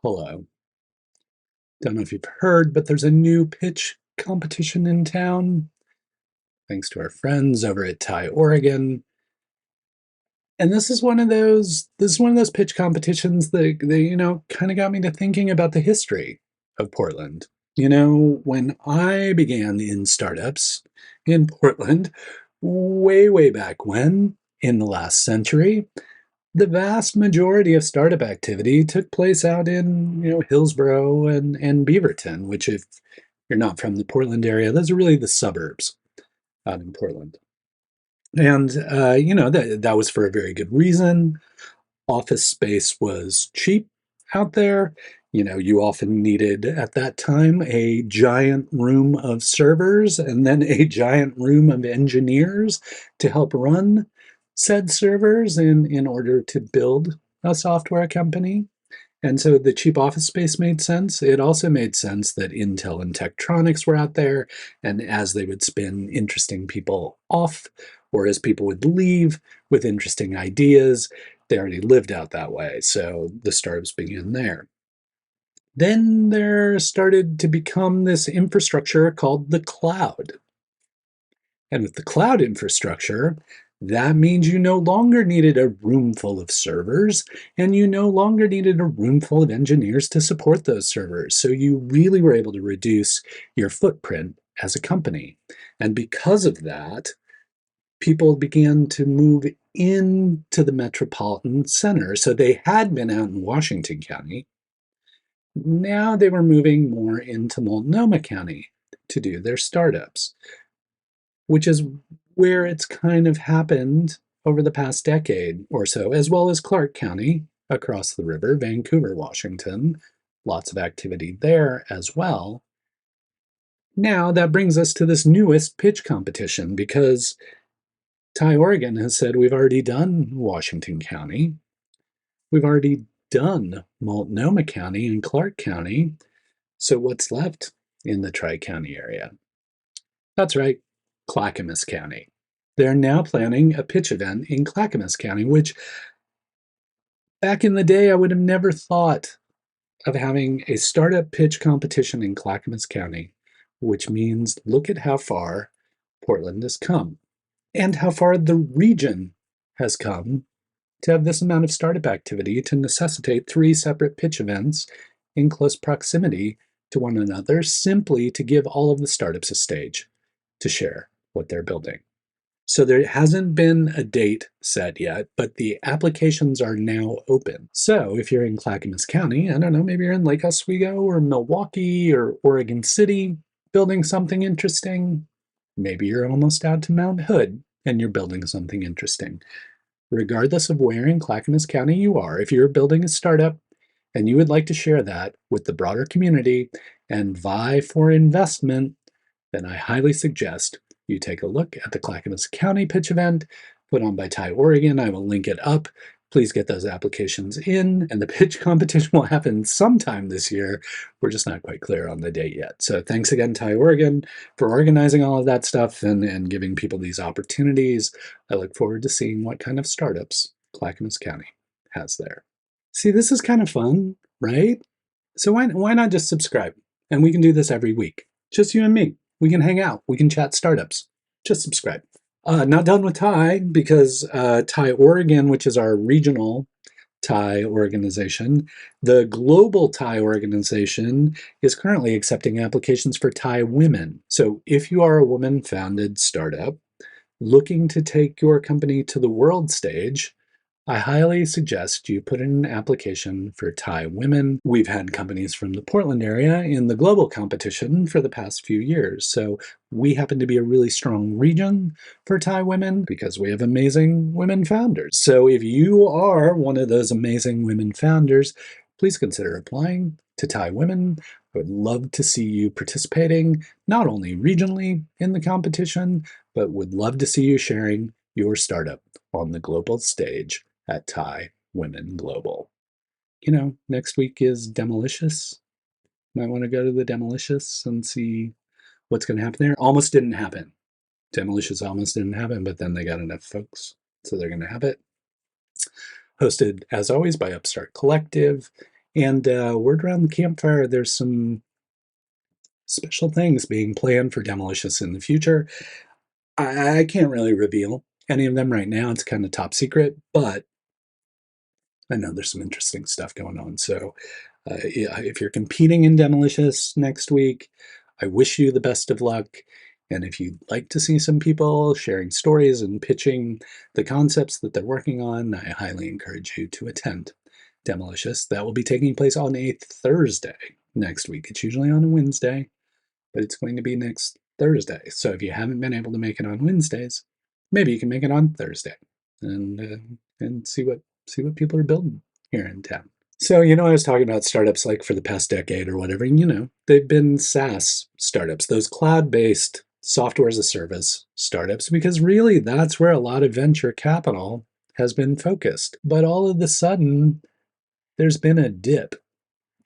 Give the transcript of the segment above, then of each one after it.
Hello. Don't know if you've heard, but there's a new pitch competition in town, thanks to our friends over at Thai Oregon. And this is one of those pitch competitions that kind of got me to thinking about the history of Portland. When I began in startups in Portland, way, way back when, in the last century, the vast majority of startup activity took place out in, Hillsborough and Beaverton, which, if you're not from the Portland area, those are really the suburbs out in Portland. And, that was for a very good reason. Office space was cheap out there. You often needed at that time a giant room of servers and then a giant room of engineers to help run said servers in order to build a software company. And so the cheap office space made sense. It also made sense that Intel and Tektronix were out there, and as they would spin interesting people off, or as people would leave with interesting ideas, they already lived out that way. So the startups began there. Then there started to become this infrastructure called the cloud. And with the cloud infrastructure, that means you no longer needed a room full of servers, and you no longer needed a room full of engineers to support those servers. So you really were able to reduce your footprint as a company. And because of that, people began to move into the metropolitan center. So they had been out in Washington County. Now they were moving more into Multnomah County to do their startups, which is where it's kind of happened over the past decade or so, as well as Clark County across the river, Vancouver, Washington. Lots of activity there as well. Now that brings us to this newest pitch competition because Thai Oregon has said we've already done Washington County. We've already done Multnomah County and Clark County. So what's left in the Tri-County area? That's right, Clackamas County. They're now planning a pitch event in Clackamas County, which back in the day I would have never thought of having a startup pitch competition in Clackamas County, which means look at how far Portland has come and how far the region has come to have this amount of startup activity to necessitate 3 separate pitch events in close proximity to one another, simply to give all of the startups a stage to share what they're building. So there hasn't been a date set yet, but the applications are now open. So if you're in Clackamas County, I don't know, maybe you're in Lake Oswego or Milwaukee or Oregon City building something interesting. Maybe you're almost out to Mount Hood and you're building something interesting. Regardless of where in Clackamas County you are, if you're building a startup and you would like to share that with the broader community and vie for investment, then I highly suggest you take a look at the Clackamas County pitch event put on by Thai Oregon. I will link it up. Please get those applications in, and the pitch competition will happen sometime this year. We're just not quite clear on the date yet. So thanks again, Thai Oregon, for organizing all of that stuff and giving people these opportunities. I look forward to seeing what kind of startups Clackamas County has there. See, this is kind of fun, right? So why not just subscribe? And we can do this every week. Just you and me. We can hang out. We can chat startups. Just subscribe. Not done with Thai because Thai Oregon, which is our regional Thai organization, the global Thai organization is currently accepting applications for Thai women. So if you are a woman-founded startup looking to take your company to the world stage, I highly suggest you put in an application for Thai women. We've had companies from the Portland area in the global competition for the past few years. So we happen to be a really strong region for Thai women because we have amazing women founders. So if you are one of those amazing women founders, please consider applying to Thai women. I would love to see you participating, not only regionally in the competition, but would love to see you sharing your startup on the global stage at Thai Women Global. Next week is Demolicious. Might want to go to the Demolicious and see what's going to happen there. Almost didn't happen. Demolicious almost didn't happen, but then they got enough folks, so they're going to have it. Hosted, as always, by Upstart Collective. And word around the campfire, there's some special things being planned for Demolicious in the future. I can't really reveal any of them right now. It's kind of top secret, but I know there's some interesting stuff going on. So yeah, if you're competing in Demolicious next week, I wish you the best of luck. And if you'd like to see some people sharing stories and pitching the concepts that they're working on, I highly encourage you to attend Demolicious. That will be taking place on a Thursday next week. It's usually on a Wednesday, but it's going to be next Thursday. So if you haven't been able to make it on Wednesdays, maybe you can make it on Thursday and see what people are building here in town. So, I was talking about startups like for the past decade or whatever, and they've been SaaS startups, those cloud-based software as a service startups, because really that's where a lot of venture capital has been focused. But all of a sudden, there's been a dip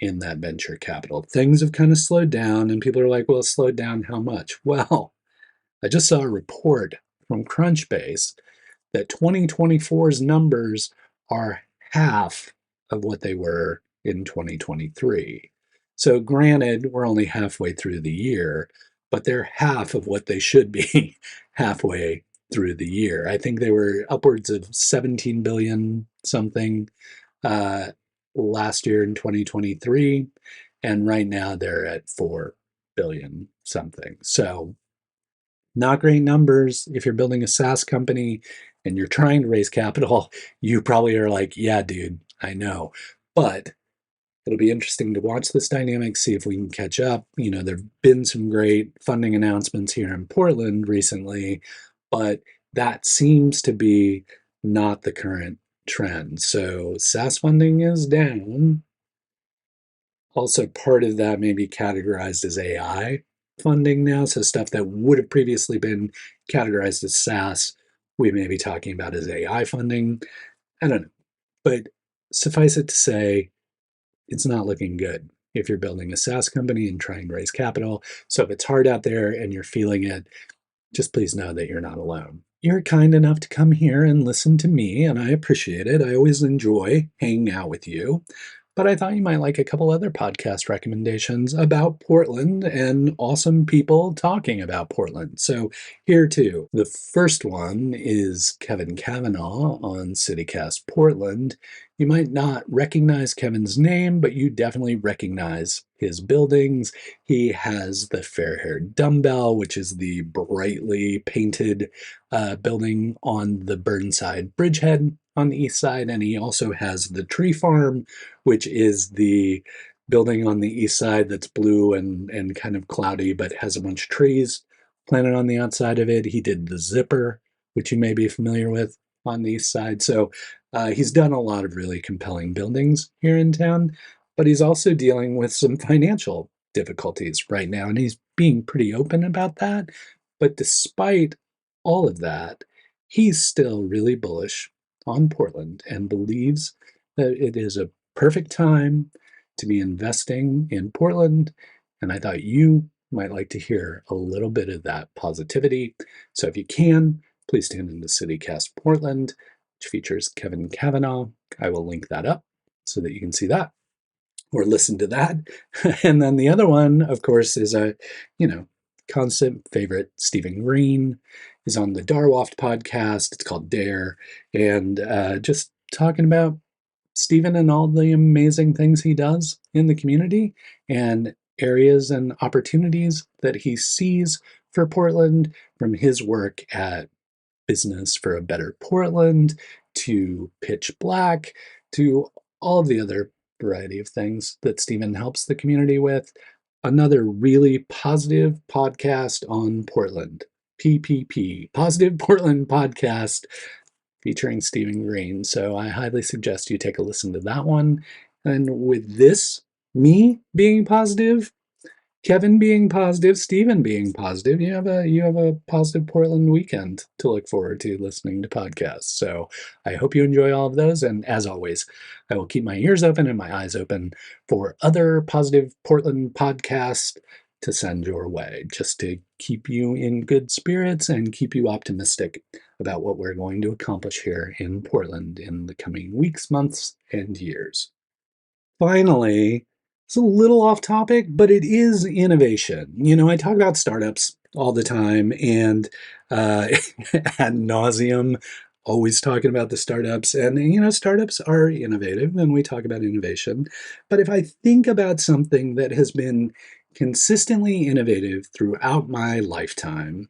in that venture capital. Things have kind of slowed down, and people are like, well, slowed down how much? Well, I just saw a report from Crunchbase that 2024's numbers are half of what they were in 2023. So, granted, we're only halfway through the year, but they're half of what they should be halfway through the year. I think they were upwards of 17 billion something uh, last year in 2023, and right now they're at 4 billion something. So, not great numbers. If you're building a SaaS company and you're trying to raise capital, you probably are like, yeah, dude, I know. But it'll be interesting to watch this dynamic, see if we can catch up. There have been some great funding announcements here in Portland recently, but that seems to be not the current trend. So SaaS funding is down. Also, part of that may be categorized as AI funding now. So stuff that would have previously been categorized as SaaS, we may be talking about as AI funding. I don't know. But suffice it to say, it's not looking good if you're building a SaaS company and trying to raise capital. So if it's hard out there and you're feeling it, just please know that you're not alone. You're kind enough to come here and listen to me, and I appreciate it. I always enjoy hanging out with you. But I thought you might like a couple other podcast recommendations about Portland and awesome people talking about Portland. So here too. The first one is Kevin Cavenaugh on CityCast Portland. You might not recognize Kevin's name, but you definitely recognize his buildings. He has the Fair Haired Dumbbell, which is the brightly painted building on the Burnside Bridgehead on the east side. And he also has the Tree Farm, which is the building on the east side that's blue and kind of cloudy, but has a bunch of trees planted on the outside of it. He did the Zipper, which you may be familiar with on the east side. So he's done a lot of really compelling buildings here in town, but he's also dealing with some financial difficulties right now, and he's being pretty open about that. But despite all of that, he's still really bullish on Portland and believes that it is a perfect time to be investing in Portland. And I thought you might like to hear a little bit of that positivity. So if you can, please tune into CityCast Portland, which features Kevin Cavenaugh. I will link that up so that you can see that or listen to that. And then the other one, of course, is a, constant favorite. Stephen Green is on the Darwaft podcast. It's called Dare. And just talking about Stephen and all the amazing things he does in the community and areas and opportunities that he sees for Portland from his work at Business for a Better Portland to Pitch Black to all of the other variety of things that Stephen helps the community with. Another really positive podcast on Portland. PPP, Positive Portland Podcast, featuring Stephen Green. So I highly suggest you take a listen to that one. And with this, me being positive, Kevin being positive, Stephen being positive, you have a positive Portland weekend to look forward to listening to podcasts. So I hope you enjoy all of those. And as always, I will keep my ears open and my eyes open for other positive Portland podcasts to send your way, just to keep you in good spirits and keep you optimistic about what we're going to accomplish here in Portland in the coming weeks, months, and years. finally, it's a little off topic, but it is innovation. I talk about startups all the time and uh, ad nauseum, always talking about the startups. And, startups are innovative and we talk about innovation. But if I think about something that has been consistently innovative throughout my lifetime,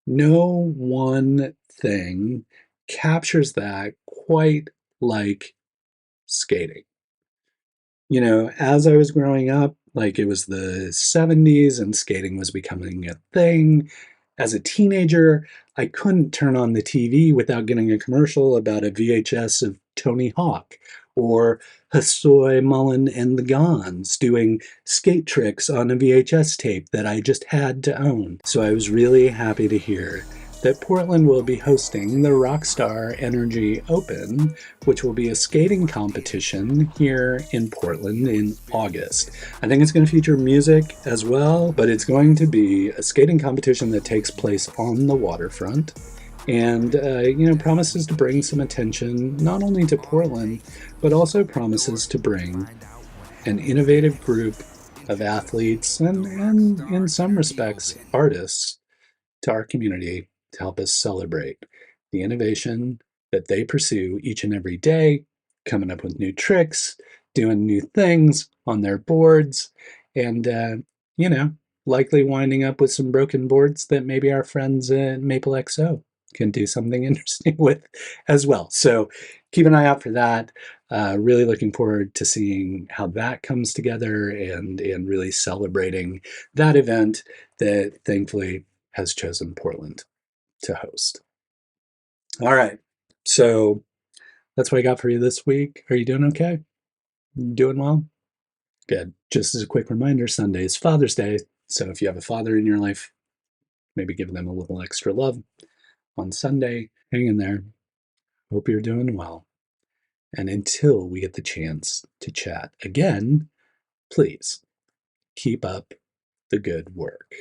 no one thing captures that quite like skating. As I was growing up, like it was the 70s and skating was becoming a thing. As a teenager, I couldn't turn on the TV without getting a commercial about a VHS of Tony Hawk or Hosoi Mullen and the Gons doing skate tricks on a VHS tape that I just had to own. So I was really happy to hear that Portland will be hosting the Rockstar Energy Open, which will be a skating competition here in Portland in August. I think it's going to feature music as well, but it's going to be a skating competition that takes place on the waterfront and promises to bring some attention not only to Portland, but also promises to bring an innovative group of athletes and in some respects, artists to our community to help us celebrate the innovation that they pursue each and every day, coming up with new tricks, doing new things on their boards, and, you know, likely winding up with some broken boards that maybe our friends at Maple XO can do something interesting with as well. So keep an eye out for that. Really looking forward to seeing how that comes together and really celebrating that event that thankfully has chosen Portland to host. All right. So that's what I got for you this week. Are you doing okay? Doing well? Good. Just as a quick reminder, Sunday is Father's Day. So if you have a father in your life, maybe give them a little extra love on Sunday. Hang in there. Hope you're doing well. And until we get the chance to chat again, please keep up the good work.